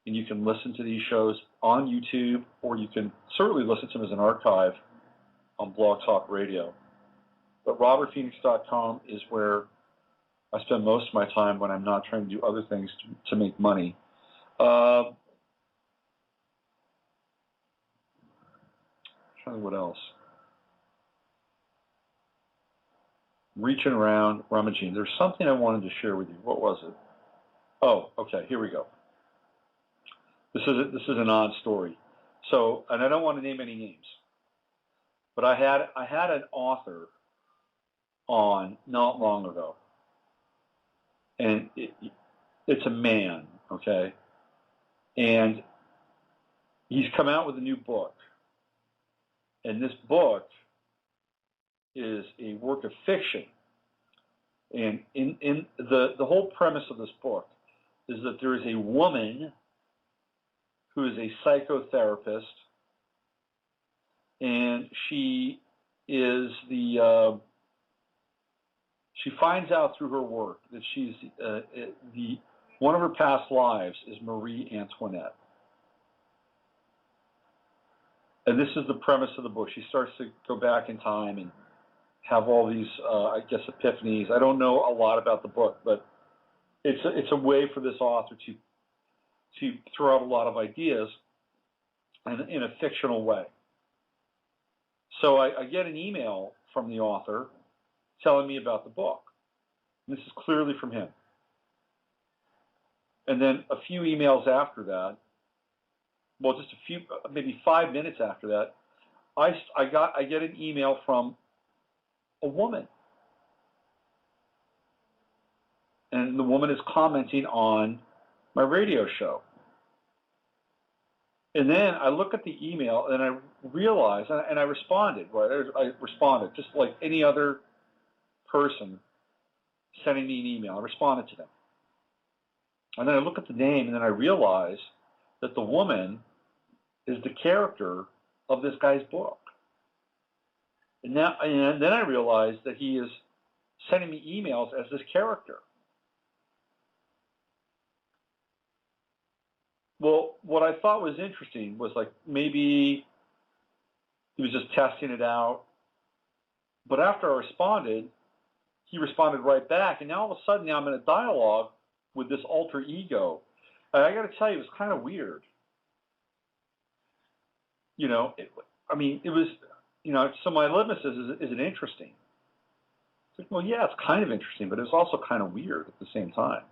and you can listen to these shows on YouTube, or you can certainly listen to them as an archive on Blog Talk Radio. But robertphoenix.com is where I spend most of my time when I'm not trying to do other things to make money. Trying to think what else. Reaching around, rummaging. There's something I wanted to share with you. What was it? Oh, okay, here we go. This is an odd story. So, and I don't want to name any names, but I had an author on not long ago, and it's a man, okay, and he's come out with a new book, and this book is a work of fiction, and in the whole premise of this book is that there is a woman who is a psychotherapist, and she finds out through her work that she's one of her past lives is Marie Antoinette. And this is the premise of the book. She starts to go back in time and have all these, I guess, epiphanies. I don't know a lot about the book, but it's a way for this author to throw out a lot of ideas in a fictional way. So I get an email from the author telling me about the book. And this is clearly from him. And then a few emails after that, well, just a few, maybe 5 minutes after that, I get an email from a woman. And the woman is commenting on my radio show. And then I look at the email and I realize, and I responded, right? I responded just like any other person sending me an email. I responded to them. And then I look at the name and then I realize that the woman is the character of this guy's book. And then I realize that he is sending me emails as this character. Well, what I thought was interesting was like maybe he was just testing it out. But after I responded, he responded right back. And now all of a sudden I'm in a dialogue with this alter ego. And I got to tell you, it was kind of weird. You know, it was, you know, so my litmus is it interesting? It's like, well, yeah, it's kind of interesting, but it was also kind of weird at the same time.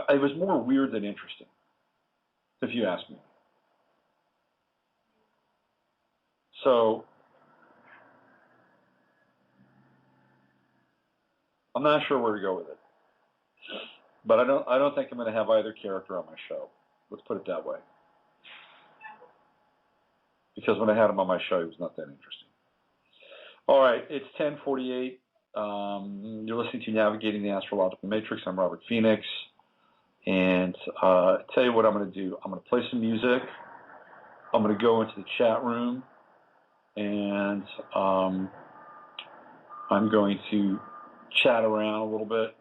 It was more weird than interesting, if you ask me. So I'm not sure where to go with it, but I don't think I'm going to have either character on my show. Let's put it that way. Because when I had him on my show, he was not that interesting. All right, it's 10:48. You're listening to Navigating the Astrological Matrix. I'm Robert Phoenix. And tell you what I'm going to do. I'm going to play some music. I'm going to go into the chat room. And I'm going to chat around a little bit.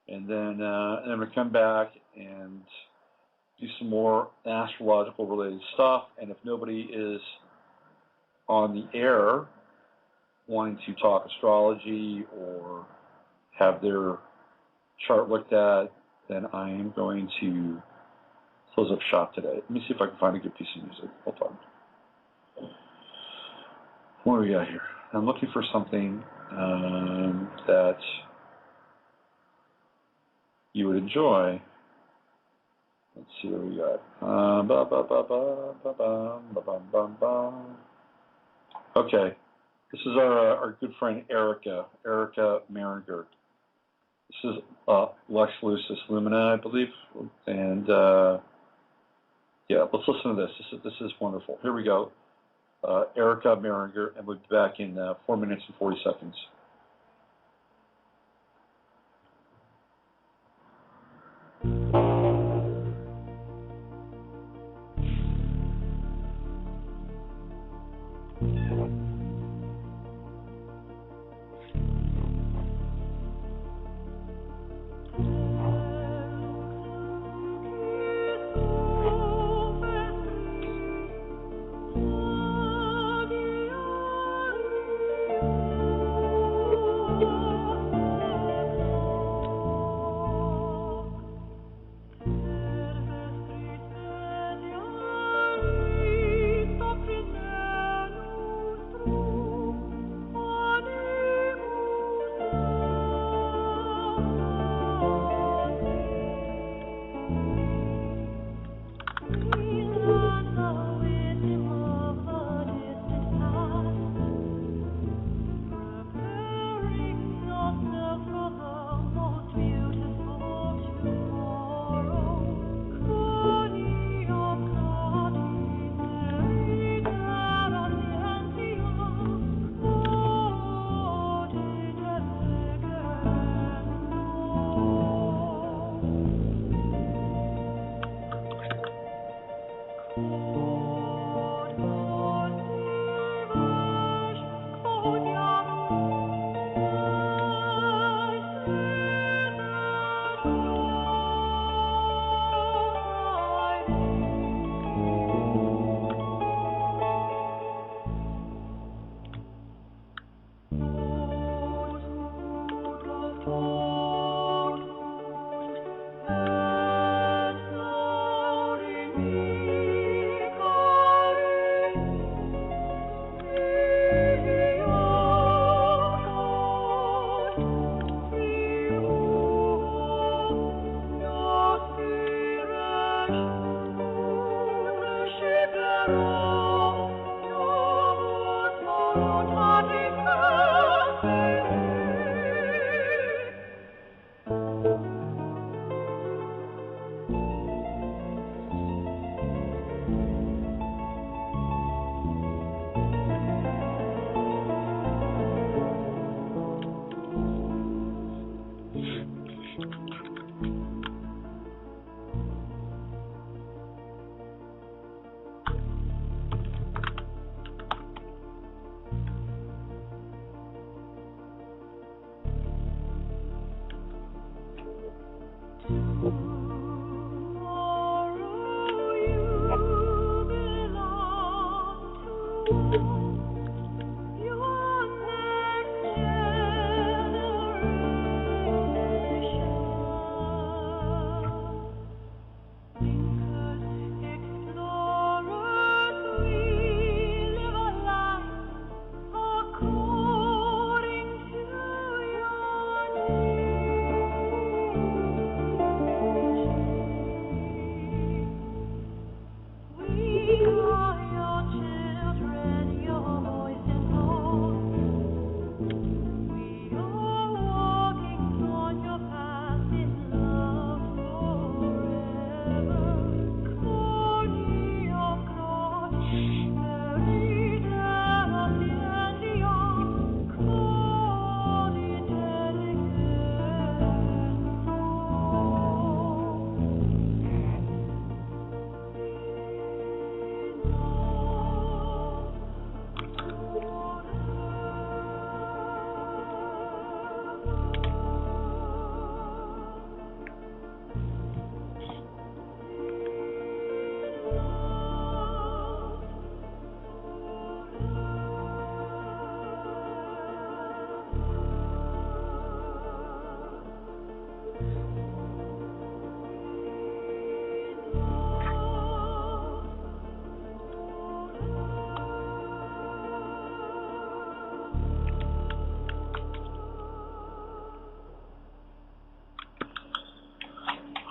And then I'm going to come back and do some more astrological related stuff. And if nobody is on the air wanting to talk astrology or have their chart looked at, then I am going to close up shop today. Let me see if I can find a good piece of music. Hold on. What do we got here? I'm looking for something that you would enjoy. Let's see what we got. Okay, this is our good friend Erica Maringer. This is Lex Lucis Lumina, I believe, and yeah, let's listen to this. This is wonderful. Here we go. Erica Maringer, and we'll be back in 4 minutes and 40 seconds.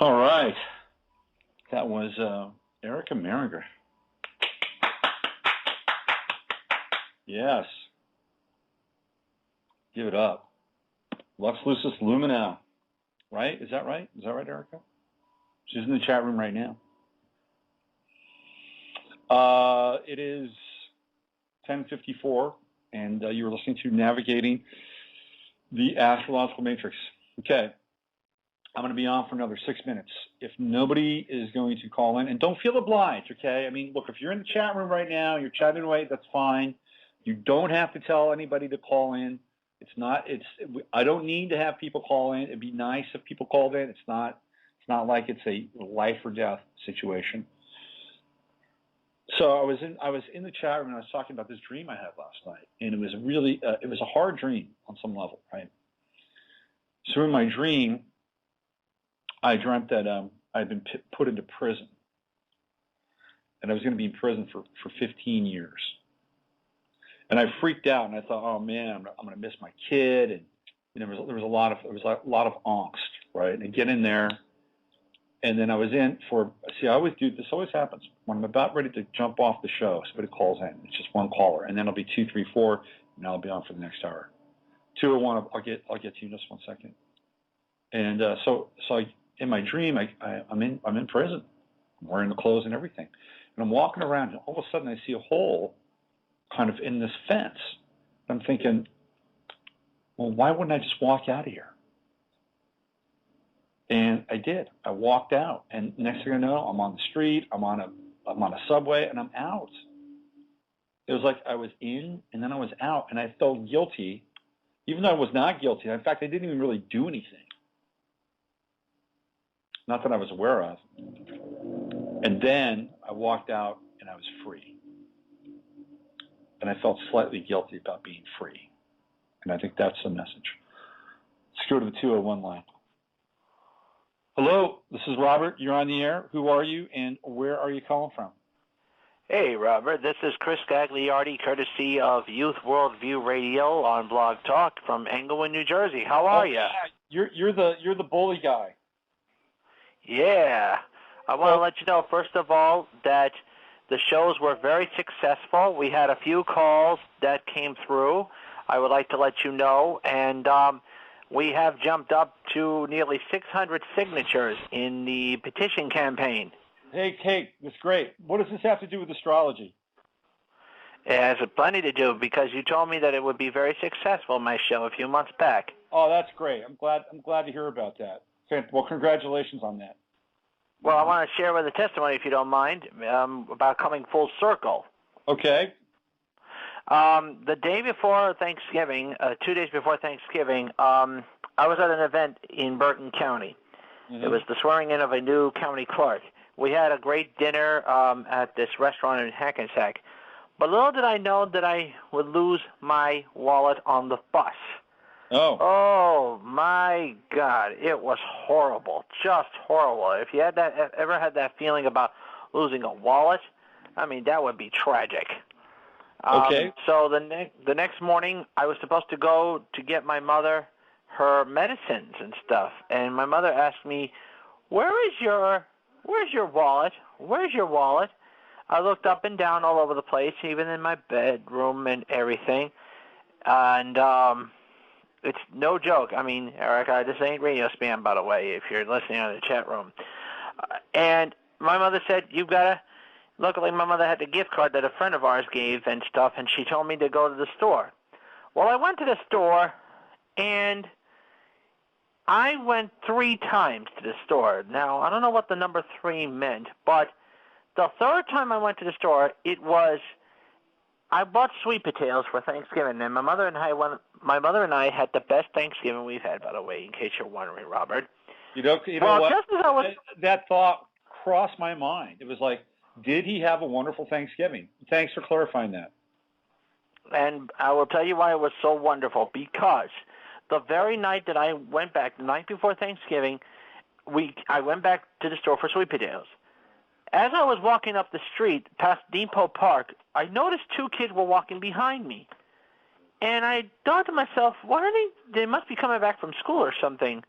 All right. That was Erica Maringer. Yes. Give it up. Lux Lucis Lumina. Right? Is that right? Is that right, Erica? She's in the chat room right now. It is 10:54, and you are listening to Navigating the Astrological Matrix. Okay. I'm going to be on for another 6 minutes. If nobody is going to call in, and don't feel obliged, okay? I mean, look, if you're in the chat room right now, you're chatting away, that's fine. You don't have to tell anybody to call in. I don't need to have people call in. It'd be nice if people called in. It's not like it's a life or death situation. So I was in the chat room and I was talking about this dream I had last night, and it was really it was a hard dream on some level, right? So in my dream, I dreamt that I'd been put into prison, and I was going to be in prison for 15 years. And I freaked out, and I thought, oh man, I'm going to miss my kid, and there was a lot of angst, right? And I get in there, and then I was in for. See, I always do this. Always happens when I'm about ready to jump off the show. Somebody calls in. It's just one caller, and then it'll be 2, 3, 4, and I'll be on for the next hour. 2 or 1, I'll get to you in just 1 second. And so in my dream, I'm in prison. I'm wearing the clothes and everything, and I'm walking around, and all of a sudden I see a hole kind of in this fence. I'm thinking, well, why wouldn't I just walk out of here? And I did. I walked out, and next thing I know, I'm on the street. I'm on I'm on a subway, and I'm out. It was like I was in, and then I was out, and I felt guilty, even though I was not guilty. In fact, I didn't even really do anything. Not that I was aware of. And then I walked out, and I was free. And I felt slightly guilty about being free. And I think that's the message. Let's go to the 201 line. Hello, this is Robert. You're on the air. Who are you, and where are you calling from? Hey, Robert. This is Chris Gagliardi, courtesy of Youth Worldview Radio on Blog Talk from Englewood, New Jersey. How are you? Yeah. You're the bully guy. Yeah. I want to let you know, first of all, that the shows were very successful. We had a few calls that came through. I would like to let you know. And we have jumped up to nearly 600 signatures in the petition campaign. Hey, that's great. What does this have to do with astrology? It has plenty to do because you told me that it would be very successful, my show, a few months back. Oh, that's great. I'm glad to hear about that. Well, congratulations on that. Well, I want to share with a testimony, if you don't mind, about coming full circle. Okay. The day before Thanksgiving, 2 days before Thanksgiving, I was at an event in Bergen County. Mm-hmm. It was the swearing in of a new county clerk. We had a great dinner at this restaurant in Hackensack. But little did I know that I would lose my wallet on the bus. Oh, my God. It was horrible, just horrible. If you had ever had that feeling about losing a wallet, I mean, that would be tragic. Okay. So the next morning, I was supposed to go to get my mother her medicines and stuff. And my mother asked me, where's your wallet? Where's your wallet? I looked up and down all over the place, even in my bedroom and everything. And it's no joke. I mean, Erica, this ain't radio spam, by the way, if you're listening on the chat room. And my mother said, luckily my mother had the gift card that a friend of ours gave and stuff, and she told me to go to the store. Well, I went to the store, and I went 3 times to the store. Now, I don't know what the number 3 meant, but the third time I went to the store, I bought sweet potatoes for Thanksgiving, and my mother and I had the best Thanksgiving we've had, by the way, in case you're wondering, Robert. You know what? Just as I was, that thought crossed my mind. It was like, did he have a wonderful Thanksgiving? Thanks for clarifying that. And I will tell you why it was so wonderful, because the very night that I went back, the night before Thanksgiving, I went back to the store for sweet potatoes. As I was walking up the street past Depot Park, I noticed 2 kids were walking behind me. And I thought to myself, they must be coming back from school or something.